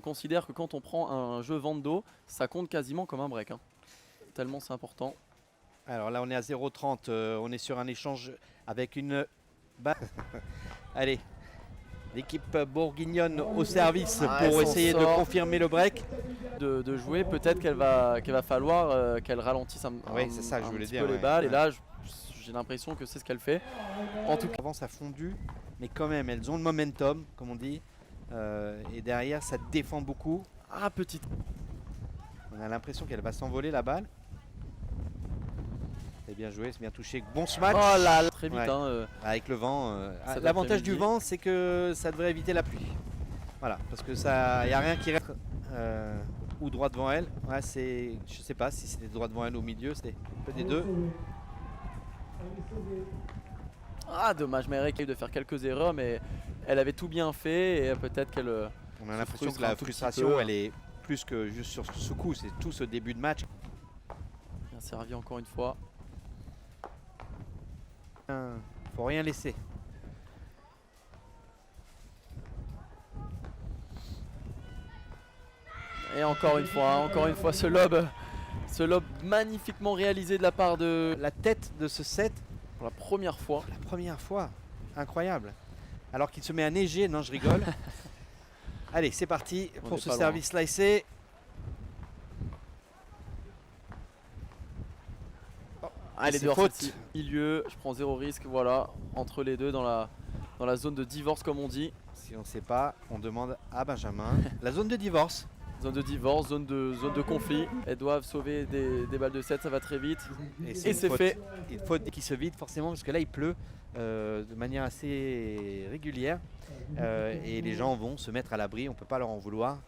considère que quand on prend un jeu vente d'eau, ça compte quasiment comme un break. Hein. Tellement c'est important. Alors là, on est à 0,30. On est sur un échange avec une balle. Allez, l'équipe bourguignonne au service pour essayer de confirmer le break. De jouer, peut-être qu'elle va falloir qu'elle ralentisse un C'est ça que je voulais petit dire, peu les balles. Et là, j'ai l'impression que c'est ce qu'elle fait. En tout cas, avant, ça a fondu, mais quand même, elles ont le momentum, comme on dit. Et derrière, ça défend beaucoup. ah, petite. On a l'impression qu'elle va s'envoler la balle. C'est bien joué, c'est bien touché. Bon smash. Oh là là, très vite. Ouais. Hein, avec le vent. cet L'avantage du après-midi. vent, c'est que ça devrait éviter la pluie. Voilà, parce que ça, y a rien qui reste ou droit devant elle. Ouais, c'est, je sais pas si c'était droit devant elle ou au milieu, c'était un peu des deux. Ah, dommage, Maëre qui a eu de faire quelques erreurs, mais elle avait tout bien fait et peut-être qu'elle. On a l'impression frustre que un la tout petit frustration, peu. elle est plus que juste sur ce coup. C'est tout ce début de match. Bien servi encore une fois. Faut rien laisser. Et encore une fois, ce lob magnifiquement réalisé de la part de La tête de ce set, pour la première fois. la première fois, incroyable. Alors qu'il se met à neiger, non je rigole. Allez, c'est parti On pour est ce pas service slicé. Allez, c'est dehors faute. celle-ci. Milieu, je prends zéro risque, voilà, entre les deux dans la zone de divorce comme on dit. Si on ne sait pas, on demande à Benjamin. La zone de divorce. Zone de divorce, zone de conflit. Elles doivent sauver des balles de 7, ça va très vite. Et c'est fait. Une faute qui se vide forcément parce que là il pleut de manière assez régulière et les gens vont se mettre à l'abri, on ne peut pas leur en vouloir.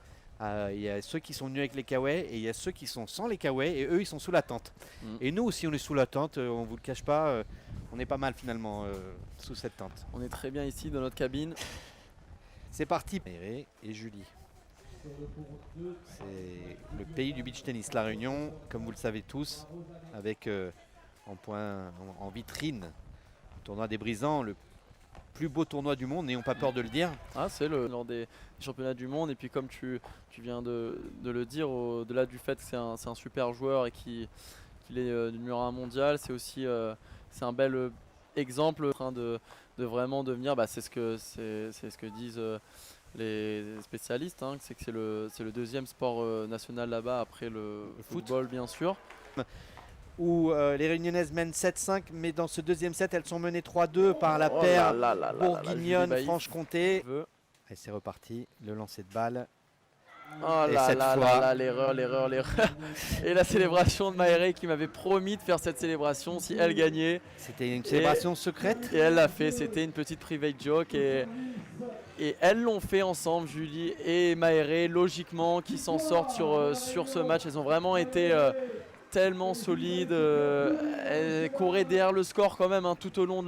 Il y a ceux qui sont venus avec les kawaii et il y a ceux qui sont sans les kawaii et eux ils sont sous la tente. Et nous aussi on est sous la tente, on ne vous le cache pas, on est pas mal finalement sous cette tente. On est très bien ici dans notre cabine. C'est parti. Et Julie. C'est le pays du beach tennis, La Réunion, comme vous le savez tous, avec en vitrine le tournoi des Brisants, le plus beau tournoi du monde, n'ayons pas peur de le dire. Ah, c'est lors des championnats du monde. Et puis comme tu viens de le dire, au-delà du fait que c'est un super joueur et qu'il est numéro 1 mondial, c'est aussi c'est un bel exemple en train de vraiment devenir, c'est ce que disent les spécialistes, hein, c'est que c'est le deuxième sport national là-bas après le football bien sûr. Où les Réunionnaises mènent 7-5, mais dans ce deuxième set, elles sont menées 3-2 par la paire Bourguignonne-Franche-Comté. Et c'est reparti, le lancer de balle. Oh là, l'erreur. Et la célébration de Maëre qui m'avait promis de faire cette célébration si elle gagnait. C'était une célébration secrète. Et elle l'a fait, c'était une petite private joke. Et elles l'ont fait ensemble, Julie et Maëre, logiquement, qui s'en sortent sur ce match. Elles ont vraiment été tellement solides. Elles couraient derrière le score quand même tout au long de